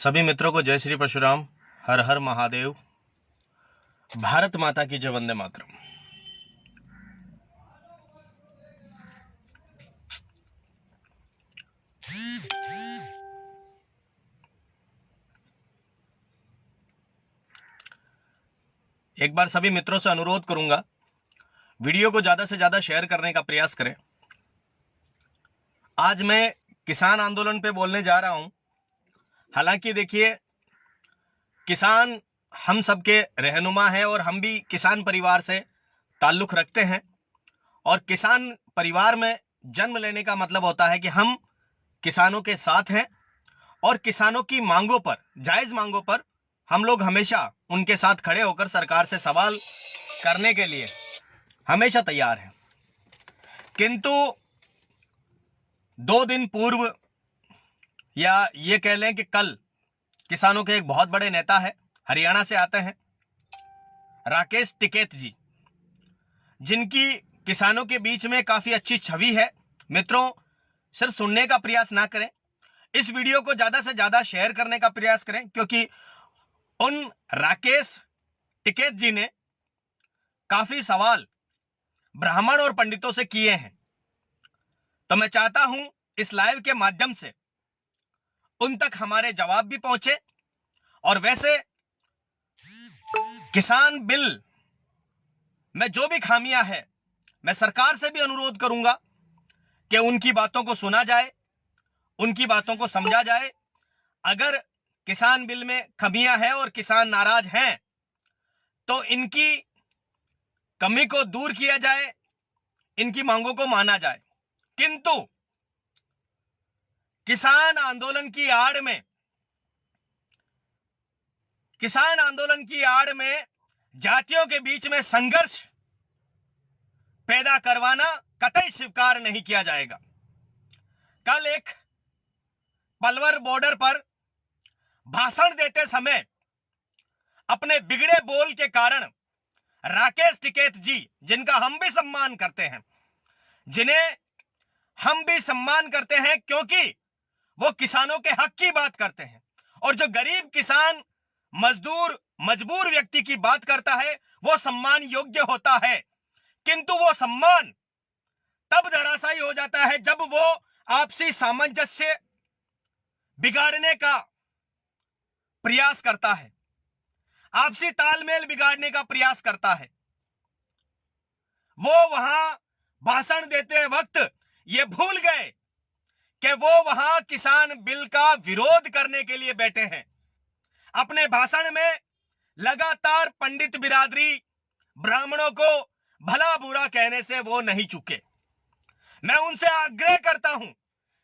सभी मित्रों को जय श्री परशुराम। हर हर महादेव। भारत माता की जय। वंदे मातरम। एक बार सभी मित्रों से अनुरोध करूंगा, वीडियो को ज्यादा से ज्यादा शेयर करने का प्रयास करें। आज मैं किसान आंदोलन पे बोलने जा रहा हूं। हालांकि देखिए, किसान हम सबके रहनुमा है और हम भी किसान परिवार से ताल्लुक रखते हैं। और किसान परिवार में जन्म लेने का मतलब होता है कि हम किसानों के साथ हैं और किसानों की मांगों पर, जायज मांगों पर हम लोग हमेशा उनके साथ खड़े होकर सरकार से सवाल करने के लिए हमेशा तैयार हैं। किंतु 2 दिन पूर्व, या ये कह लें कि कल, किसानों के एक बहुत बड़े नेता है, हरियाणा से आते हैं, राकेश टिकैत जी, जिनकी किसानों के बीच में काफी अच्छी छवि है। मित्रों, सिर्फ सुनने का प्रयास ना करें, इस वीडियो को ज्यादा से ज्यादा शेयर करने का प्रयास करें, क्योंकि उन राकेश टिकैत जी ने काफी सवाल ब्राह्मण और पंडितों से किए हैं। तो मैं चाहता हूं इस लाइव के माध्यम से उन तक हमारे जवाब भी पहुंचे। और वैसे किसान बिल में जो भी खामियां हैं, मैं सरकार से भी अनुरोध करूंगा कि उनकी बातों को सुना जाए, उनकी बातों को समझा जाए। अगर किसान बिल में खामियां हैं और किसान नाराज हैं, तो इनकी कमी को दूर किया जाए, इनकी मांगों को माना जाए। किंतु किसान आंदोलन की आड़ में जातियों के बीच में संघर्ष पैदा करवाना कतई स्वीकार नहीं किया जाएगा। कल एक पलवल बॉर्डर पर भाषण देते समय अपने बिगड़े बोल के कारण राकेश टिकैत जी, जिनका हम भी सम्मान करते हैं, क्योंकि वो किसानों के हक की बात करते हैं, और जो गरीब किसान, मजदूर, मजबूर व्यक्ति की बात करता है वो सम्मान योग्य होता है। किंतु वो सम्मान तब धराशायी हो जाता है जब वो आपसी सामंजस्य बिगाड़ने का प्रयास करता है, आपसी तालमेल बिगाड़ने का प्रयास करता है। वो वहां भाषण देते वक्त ये भूल गए कि वो वहां किसान बिल का विरोध करने के लिए बैठे हैं। अपने भाषण में लगातार पंडित बिरादरी, ब्राह्मणों को भला बुरा कहने से वो नहीं चूके। मैं उनसे आग्रह करता हूं,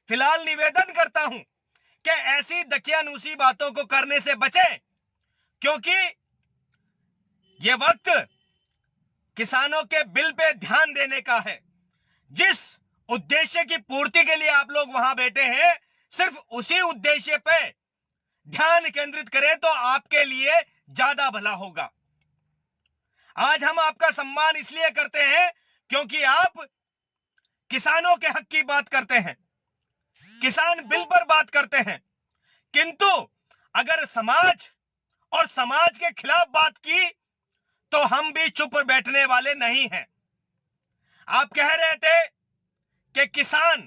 फिलहाल निवेदन करता हूं कि ऐसी दकियानूसी बातों को करने से बचें, क्योंकि यह वक्त किसानों के बिल पे ध्यान देने का है। जिस उद्देश्य की पूर्ति के लिए आप लोग वहां बैठे हैं, सिर्फ उसी उद्देश्य पे ध्यान केंद्रित करें तो आपके लिए ज्यादा भला होगा। आज हम आपका सम्मान इसलिए करते हैं क्योंकि आप किसानों के हक की बात करते हैं, किसान बिल पर बात करते हैं। किंतु अगर समाज और समाज के खिलाफ बात की तो हम भी चुप बैठने वाले नहीं हैं। आप कह रहे थे कि किसान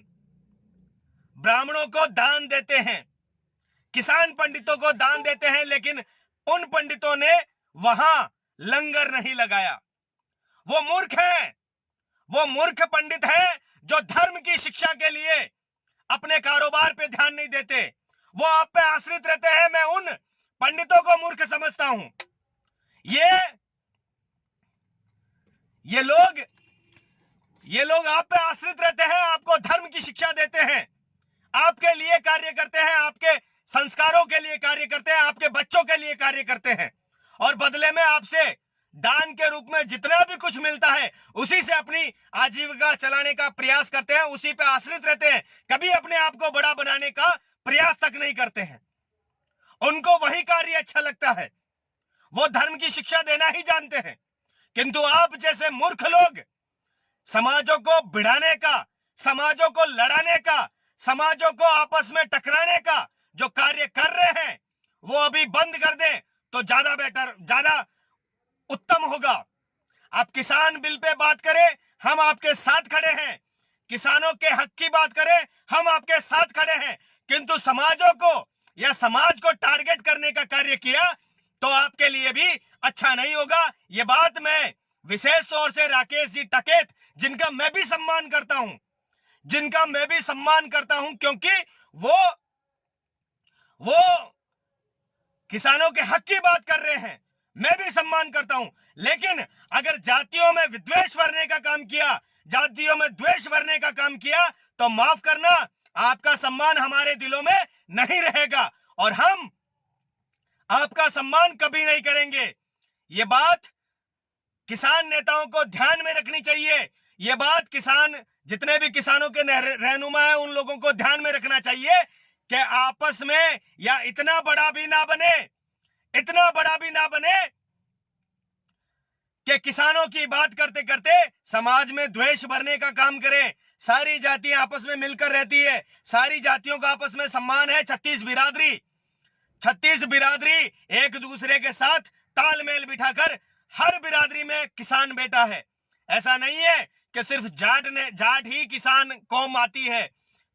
ब्राह्मणों को दान देते हैं, किसान पंडितों को दान देते हैं, लेकिन उन पंडितों ने वहां लंगर नहीं लगाया। वो मूर्ख हैं, वो मूर्ख पंडित हैं जो धर्म की शिक्षा के लिए अपने कारोबार पे ध्यान नहीं देते, वो आप पे आश्रित रहते हैं। मैं उन पंडितों को मूर्ख समझता हूं। ये लोग आप पे आश्रित रहते हैं, आपको धर्म की शिक्षा देते हैं, आपके लिए कार्य करते हैं, आपके संस्कारों के लिए कार्य करते हैं, आपके बच्चों के लिए कार्य करते हैं, और बदले में आपसे दान के रूप में जितना भी कुछ मिलता है उसी से अपनी आजीविका चलाने का प्रयास करते हैं, उसी पे आश्रित रहते हैं। कभी अपने आप को बड़ा बनाने का प्रयास तक नहीं करते हैं। उनको वही कार्य अच्छा लगता है, वो धर्म की शिक्षा देना ही जानते हैं। किंतु आप जैसे मूर्ख लोग समाजों को भिड़ाने का, समाजों को लड़ाने का, समाजों को आपस में टकराने का जो कार्य कर रहे हैं, वो अभी बंद कर दें तो ज्यादा बेटर, ज्यादा उत्तम होगा। आप किसान बिल पे बात करें, हम आपके साथ खड़े हैं। किसानों के हक की बात करें, हम आपके साथ खड़े हैं। किंतु समाजों को या समाज को टारगेट करने का कार्य किया तो आपके लिए भी अच्छा नहीं होगा। ये बात मैं विशेष तौर से राकेश जी टकेत, जिनका मैं भी सम्मान करता हूं, क्योंकि वो किसानों के हक की बात कर रहे हैं, मैं भी सम्मान करता हूं। लेकिन अगर जातियों में विद्वेष भरने का काम किया, जातियों में द्वेष भरने का काम किया, तो माफ करना, आपका सम्मान हमारे दिलों में नहीं रहेगा और हम आपका सम्मान कभी नहीं करेंगे। ये बात किसान नेताओं को ध्यान में रखनी चाहिए। ये बात जितने भी किसानों के रहनुमा है, उन लोगों को ध्यान में रखना चाहिए कि आपस में या इतना बड़ा भी ना बने कि किसानों की बात करते करते समाज में द्वेष भरने का काम करें। सारी जातियां आपस में मिलकर रहती है, सारी जातियों का आपस में सम्मान है। 36 बिरादरी एक दूसरे के साथ तालमेल बिठाकर, हर बिरादरी में किसान बेटा है। ऐसा नहीं है कि सिर्फ जाट ही किसान कौम आती है।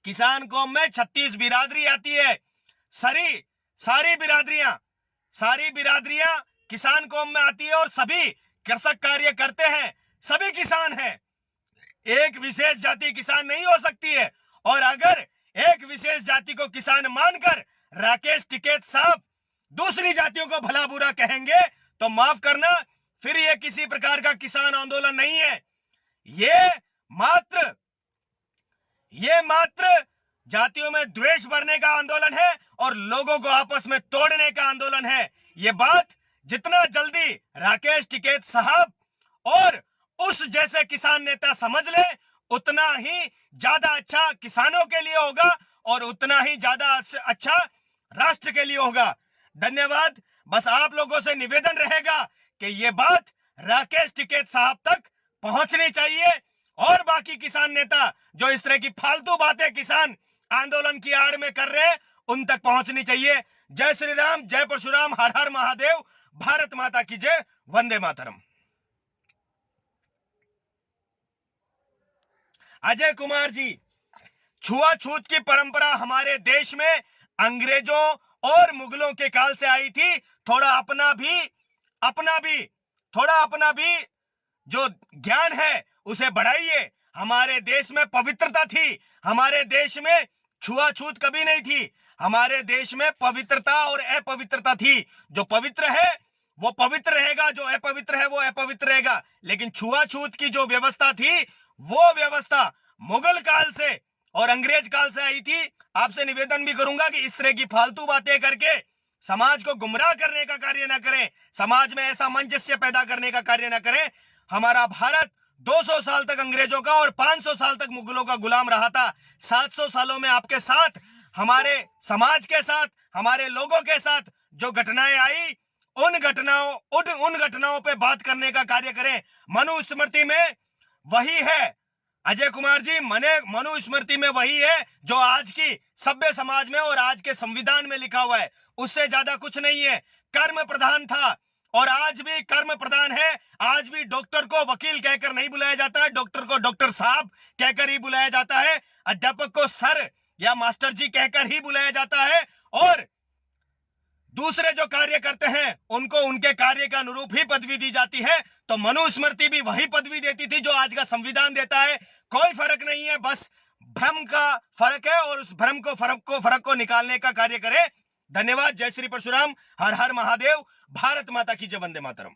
किसान कौम में 36 बिरादरी आती है। सारी बिरादरियां किसान कौम में आती है और सभी कृषक कार्य करते हैं, सभी किसान हैं। एक विशेष जाति किसान नहीं हो सकती है। और अगर एक विशेष जाति को किसान मानकर राकेश टिकैत साहब दूसरी जातियों को भला बुरा कहेंगे तो माफ करना, फिर ये किसी प्रकार का किसान आंदोलन नहीं है। ये मात्र जातियों में द्वेष भरने का आंदोलन है और लोगों को आपस में तोड़ने का आंदोलन है। ये बात जितना जल्दी राकेश टिकैत साहब और उस जैसे किसान नेता समझ ले, उतना ही ज्यादा अच्छा किसानों के लिए होगा और उतना ही ज्यादा अच्छा राष्ट्र के लिए होगा। धन्यवाद। बस आप लोगों से निवेदन रहेगा कि ये बात राकेश टिकैत साहब तक पहुंचनी चाहिए और बाकी किसान नेता जो इस तरह की फालतू बातें किसान आंदोलन की आड़ में कर रहे हैं, उन तक पहुंचनी चाहिए। जय श्री राम, जय परशुराम, हर हर महादेव, भारत माता की जय, वंदे मातरम। अजय कुमार जी, छुआछूत की परंपरा हमारे देश में अंग्रेजों और मुगलों के काल से आई थी। थोड़ा अपना भी जो ज्ञान है उसे बढ़ाइए। हमारे देश में पवित्रता थी, हमारे देश में छुआछूत कभी नहीं थी। हमारे देश में पवित्रता और अपवित्रता थी। जो पवित्र है वो पवित्र रहेगा, जो अपवित्र है वो अपवित्र रहेगा। लेकिन छुआछूत की जो व्यवस्था थी, वो व्यवस्था मुगल काल से और अंग्रेज काल से आई थी। आपसे निवेदन भी करूंगा कि इस तरह की फालतू बातें करके समाज को गुमराह करने का कार्य ना करें, समाज में ऐसा सामंजस्य पैदा करने का कार्य ना करें। हमारा भारत 200 साल तक अंग्रेजों का और 500 साल तक मुगलों का गुलाम रहा था। 700 सालों में आपके साथ, हमारे समाज के साथ, हमारे लोगों के साथ जो घटनाएं आई, उन घटनाओं पे बात करने का कार्य करें। मनुस्मृति में वही है अजय कुमार जी, मनुस्मृति में वही है जो आज की सभ्य समाज में और आज के संविधान में लिखा हुआ है। उससे ज्यादा कुछ नहीं है। कर्म प्रधान था और आज भी कर्म प्रधान है। आज भी डॉक्टर को वकील कहकर नहीं बुलाया जाता है, डॉक्टर को डॉक्टर साहब कहकर ही बुलाया जाता है। अध्यापक को सर या मास्टर जी कहकर ही बुलाया जाता है और दूसरे जो कार्य करते हैं उनको उनके कार्य के अनुरूप ही पदवी दी जाती है। तो मनुस्मृति भी वही पदवी देती थी जो आज का संविधान देता है। कोई फर्क नहीं है, बस भ्रम का फर्क है और उस फर्क को निकालने का कार्य करें। धन्यवाद। जय श्री परशुराम, हर हर महादेव, भारत माता की जय, वंदे मातरम।